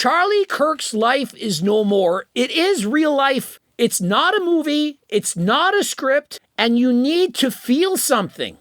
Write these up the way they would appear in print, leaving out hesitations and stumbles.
Charlie Kirk's life is no more. It is real life. It's not a movie. It's not a script. And you need to feel something.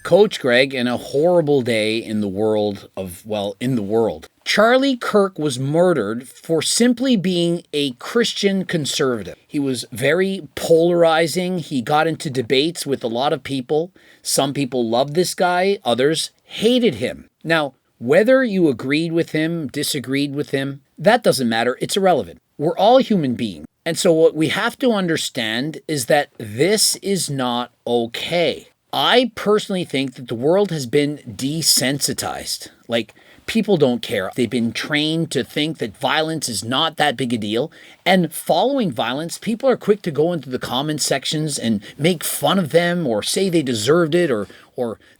Coach Greg, in a horrible day in the world of, in the world. Charlie Kirk was murdered for simply being a Christian conservative. He was very polarizing. He got into debates with a lot of people. Some people loved this guy. Others hated him. Now, whether you agreed with him, disagreed with him, that doesn't matter. It's irrelevant. We're all human beings. And so what we have to understand is that this is not okay. I personally think that the world has been desensitized. Like, people don't care. They've been trained to think that violence is not that big a deal. And following violence, people are quick to go into the comment sections and make fun of them or say they deserved it or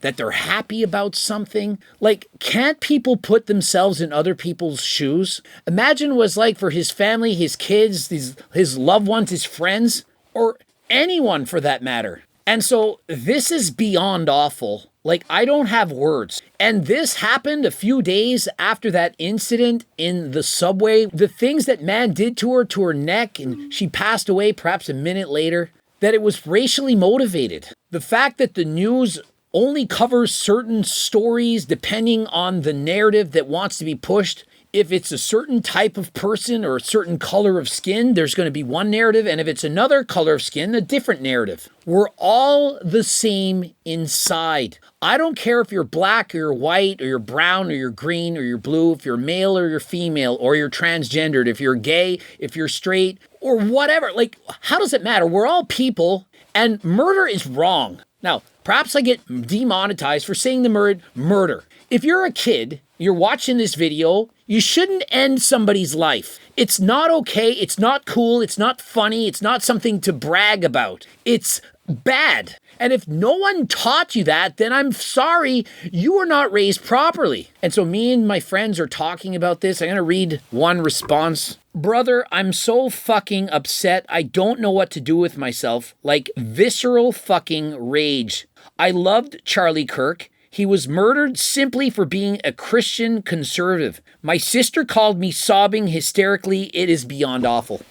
that they're happy about something. Like, can't people put themselves in other people's shoes? Imagine what it's like for his family, his kids, his loved ones, his friends, or anyone for that matter. And so this is beyond awful. Like, I don't have words. And this happened a few days after that incident in the subway. The things that man did to her neck, and she passed away perhaps a minute later, that it was racially motivated. The fact that the news only covers certain stories depending on the narrative that wants to be pushed. If it's a certain type of person or a certain color of skin, there's going to be one narrative. And if it's another color of skin, a different narrative. We're all the same inside. I don't care if you're black or you're white or you're brown or you're green or you're blue, if you're male or you're female or you're transgendered, if you're gay, if you're straight or whatever. Like, how does it matter? We're all people and murder is wrong. Now, perhaps I get demonetized for saying the word murder. If you're a kid, you're watching this video, you shouldn't end somebody's life. It's not okay. It's not cool. It's not funny. It's not something to brag about. It's bad. And if no one taught you that, then I'm sorry, you were not raised properly. And so me and my friends are talking about this. I'm going to read one response. Brother, I'm so fucking upset. I don't know what to do with myself. Like visceral fucking rage. I loved Charlie Kirk. He was murdered simply for being a Christian conservative. My sister called me sobbing hysterically. It is beyond awful.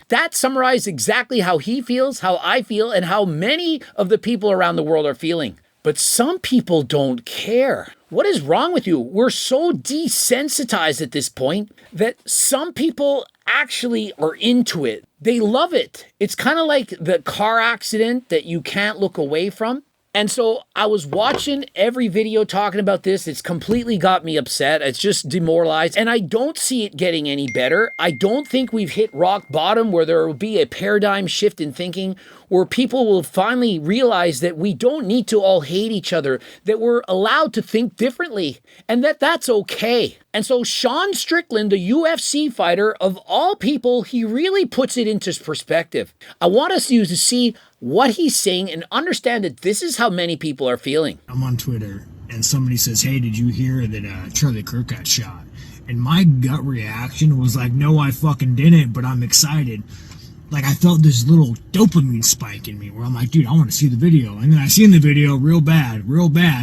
That summarized exactly how he feels, how I feel, and how many of the people around the world are feeling. But some people don't care. What is wrong with you? We're so desensitized at this point that some people actually are into it. They love it. It's kind of like the car accident that you can't look away from. And so I was watching every video talking about this. It's completely got me upset. It's just demoralized. And I don't see it getting any better. I don't think we've hit rock bottom where there will be a paradigm shift in thinking where people will finally realize that we don't need to all hate each other, that we're allowed to think differently, and that that's okay. And so Sean Strickland, the UFC fighter, of all people, he really puts it into perspective. I want us to see what he's saying and understand that this is how many people are feeling. I'm on Twitter and somebody says, hey, did you hear that Charlie Kirk got shot? And my gut reaction was like, no, I fucking didn't, but I'm excited. Like, I felt this little dopamine spike in me where I'm like, dude, I want to see the video. And then I seen the video real bad,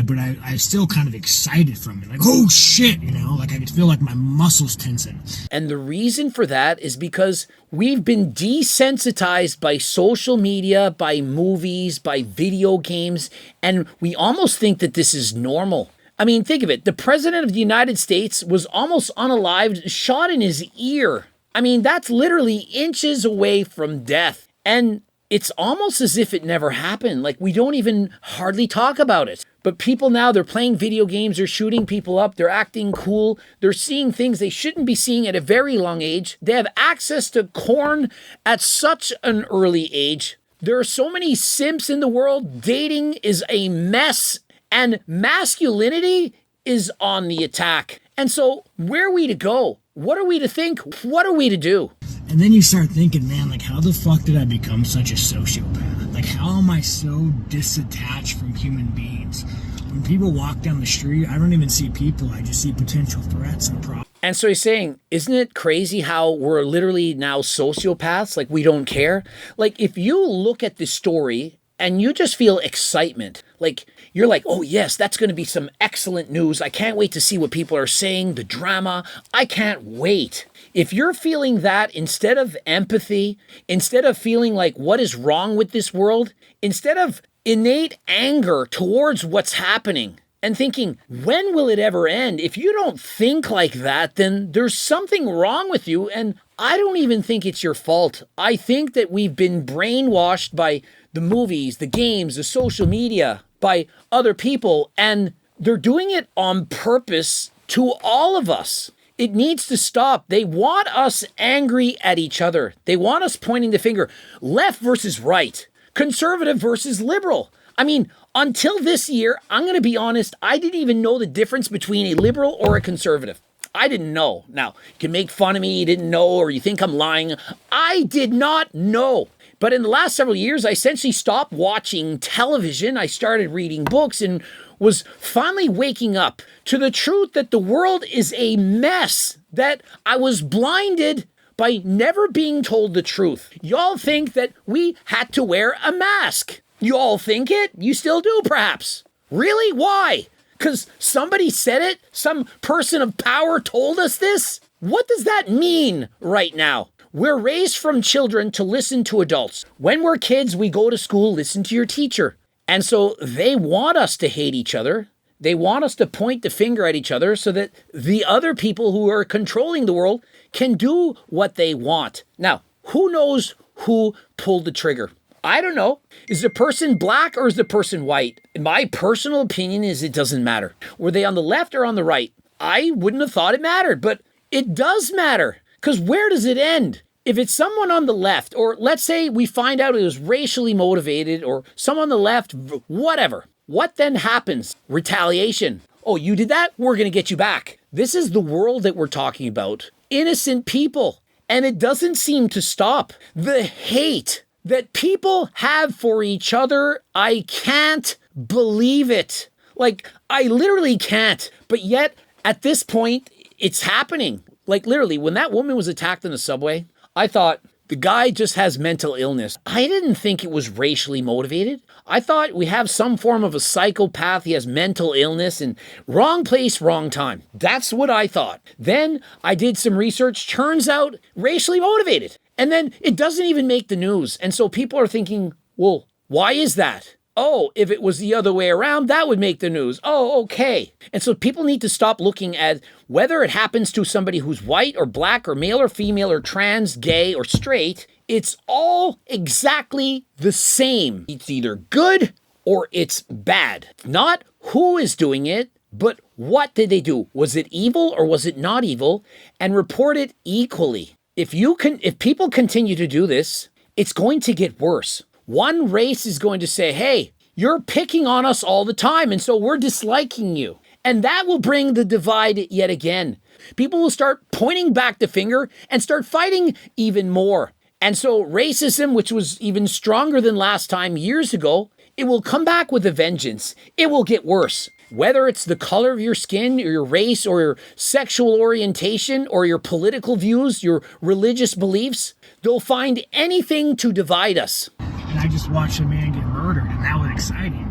but I still kind of excited from it. Like, oh shit, like I could feel like my muscles tensing. And the reason for that is because we've been desensitized by social media, by movies, by video games, and we almost think that this is normal. I mean, think of it. The president of the United States was almost unalived, shot in his ear. I mean, that's literally inches away from death. And it's almost as if it never happened. Like, we don't even hardly talk about it. But people now, they're playing video games, they're shooting people up, they're acting cool, they're seeing things they shouldn't be seeing at a very young age. They have access to corn at such an early age. There are so many simps in the world. Dating is a mess, and masculinity is on the attack. And so, where are we to go? What are we to think? What are we to do? And then you start thinking, man, like, how the fuck did I become such a sociopath? Like, how am I so disattached from human beings? When people walk down the street, I don't even see people. I just see potential threats and problems. And so he's saying, isn't it crazy how we're literally now sociopaths? Like, we don't care. Like, if you look at the story and you just feel excitement. Like, you're like, oh yes, that's going to be some excellent news. I can't wait to see what people are saying, the drama. I can't wait. If you're feeling that instead of empathy, instead of feeling like what is wrong with this world, instead of innate anger towards what's happening and thinking, when will it ever end? If you don't think like that, then there's something wrong with you. And I don't even think it's your fault. I think that we've been brainwashed by the movies, the games, the social media, by other people, and they're doing it on purpose to all of us. It needs to stop. They want us angry at each other. They want us pointing the finger, left versus right, conservative versus liberal. I mean, until this year, I'm going to be honest, I didn't even know the difference between a liberal or a conservative. I didn't know. Now, you can make fun of me, you didn't know, or you think I'm lying. I did not know. But in the last several years, I essentially stopped watching television. I started reading books and was finally waking up to the truth that the world is a mess, that I was blinded by never being told the truth. Y'all think that we had to wear a mask. You all think it? You still do, perhaps. Really? Why? Because somebody said it? Some person of power told us this? What does that mean right now? We're raised from children to listen to adults. When we're kids, we go to school, listen to your teacher. And so they want us to hate each other. They want us to point the finger at each other so that the other people who are controlling the world can do what they want. Now, who knows who pulled the trigger? I don't know. Is the person black or is the person white? My personal opinion is it doesn't matter. Were they on the left or on the right? I wouldn't have thought it mattered, but it does matter. Because where does it end? If it's someone on the left, or let's say we find out it was racially motivated, or someone on the left, whatever, what then happens? Retaliation. Oh, you did that? We're going to get you back. This is the world that we're talking about. Innocent people. And it doesn't seem to stop. The hate that people have for each other, I can't believe it. Like, I literally can't. But yet, at this point, it's happening. Like, literally, when that woman was attacked in the subway, I thought, the guy just has mental illness. I didn't think it was racially motivated. I thought we have some form of a psychopath. He has mental illness and wrong place, wrong time. That's what I thought. Then I did some research. Turns out racially motivated. And then it doesn't even make the news. And so people are thinking, well, why is that? Oh, if it was the other way around, that would make the news. Oh, okay. And so people need to stop looking at whether it happens to somebody who's white or black or male or female or trans, gay or straight. It's all exactly the same. It's either good or it's bad. Not who is doing it, but what did they do? Was it evil or was it not evil? And report it equally. If people continue to do this, it's going to get worse. One race is going to say, hey, you're picking on us all the time, and so we're disliking you. And that will bring the divide yet again. People will start pointing back the finger and start fighting even more. And so racism, which was even stronger than last time years ago, it will come back with a vengeance. It will get worse. Whether it's the color of your skin, or your race, or your sexual orientation, or your political views, your religious beliefs, they'll find anything to divide us. And I just watched a man get murdered, and that was exciting.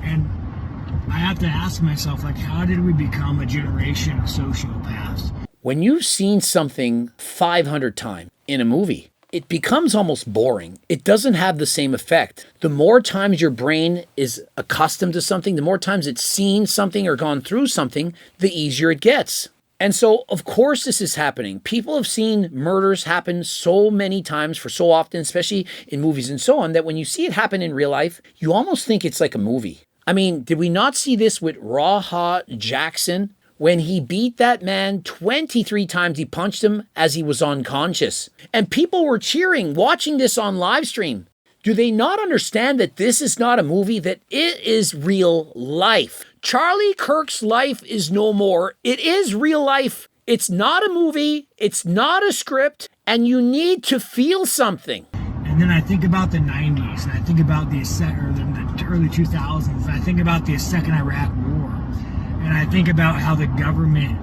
And I have to ask myself, like, how did we become a generation of sociopaths? When you've seen something 500 times in a movie, it becomes almost boring. It doesn't have the same effect. The more times your brain is accustomed to something, the more times it's seen something or gone through something, the easier it gets. And so, of course, this is happening. People have seen murders happen so many times for so often, especially in movies and so on, that when you see it happen in real life, you almost think it's like a movie. I mean, did we not see this with Raha Jackson? When he beat that man 23 times, he punched him as he was unconscious. And people were cheering, watching this on live stream. Do they not understand that this is not a movie, that it is real life? Charlie Kirk's life is no more. It is real life. It's not a movie. It's not a script. And you need to feel something. And then I think about the 90s, and I think about the early 2000s, and I think about the Second Iraq War. And I think about how the government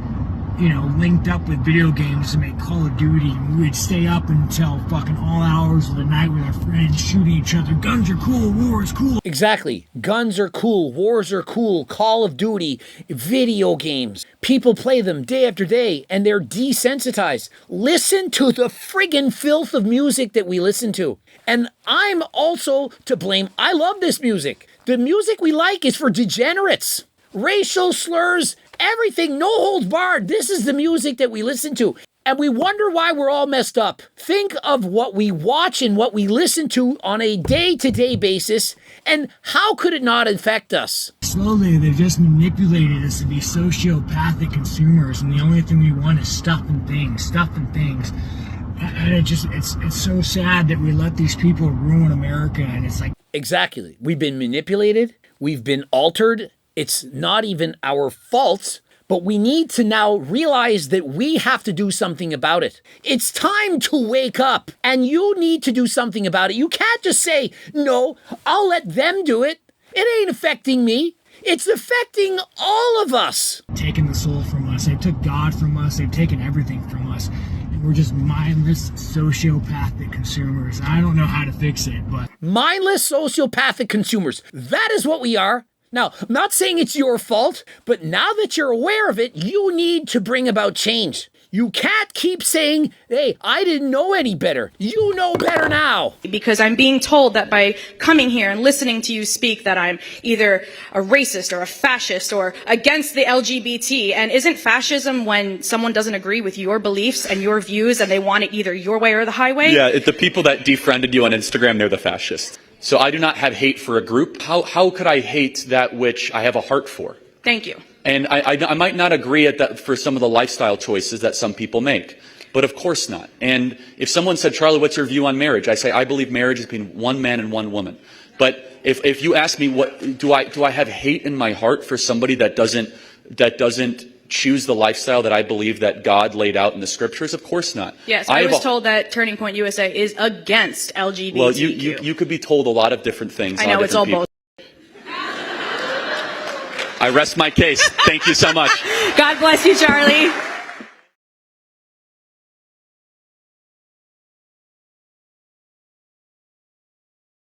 linked up with video games to make Call of Duty. And we would stay up until fucking all hours of the night with our friends shooting each other. Guns are cool, war is cool. Exactly. Guns are cool, wars are cool, Call of Duty, video games. People play them day after day and they're desensitized. Listen to the friggin' filth of music that we listen to. And I'm also to blame. I love this music. The music we like is for degenerates. Racial slurs, everything, no holds barred. This is the music that we listen to. And we wonder why we're all messed up. Think of what we watch and what we listen to on a day-to-day basis, and how could it not affect us? Slowly, they've just manipulated us to be sociopathic consumers, and the only thing we want is stuff and things. And it's so sad that we let these people ruin America, and it's like... Exactly. We've been manipulated. We've been altered. It's not even our fault, but we need to now realize that we have to do something about it. It's time to wake up, and you need to do something about it. You can't just say, no, I'll let them do it. It ain't affecting me. It's affecting all of us. Taking the soul from us. They took God from us. They've taken everything from us. And we're just mindless, sociopathic consumers. I don't know how to fix it, but... Mindless, sociopathic consumers. That is what we are. Now, I'm not saying it's your fault, but now that you're aware of it, you need to bring about change. You can't keep saying, hey, I didn't know any better. You know better now. Because I'm being told that by coming here and listening to you speak that I'm either a racist or a fascist or against the LGBT. And isn't fascism when someone doesn't agree with your beliefs and your views and they want it either your way or the highway? Yeah, the people that defriended you on Instagram, they're the fascists. So I do not have hate for a group. How could I hate that which I have a heart for? Thank you. And I might not agree at that for some of the lifestyle choices that some people make, but of course not. And if someone said, Charlie, what's your view on marriage? I say, I believe marriage is between one man and one woman. But if you ask me, what do I have hate in my heart for somebody that doesn't choose the lifestyle that I believe that God laid out in the scriptures? Of course not. Yes, I was told that Turning Point USA is against LGBTQ. Well, you could be told a lot of different things. I know, it's all both. I rest my case. Thank you so much. God bless you, Charlie.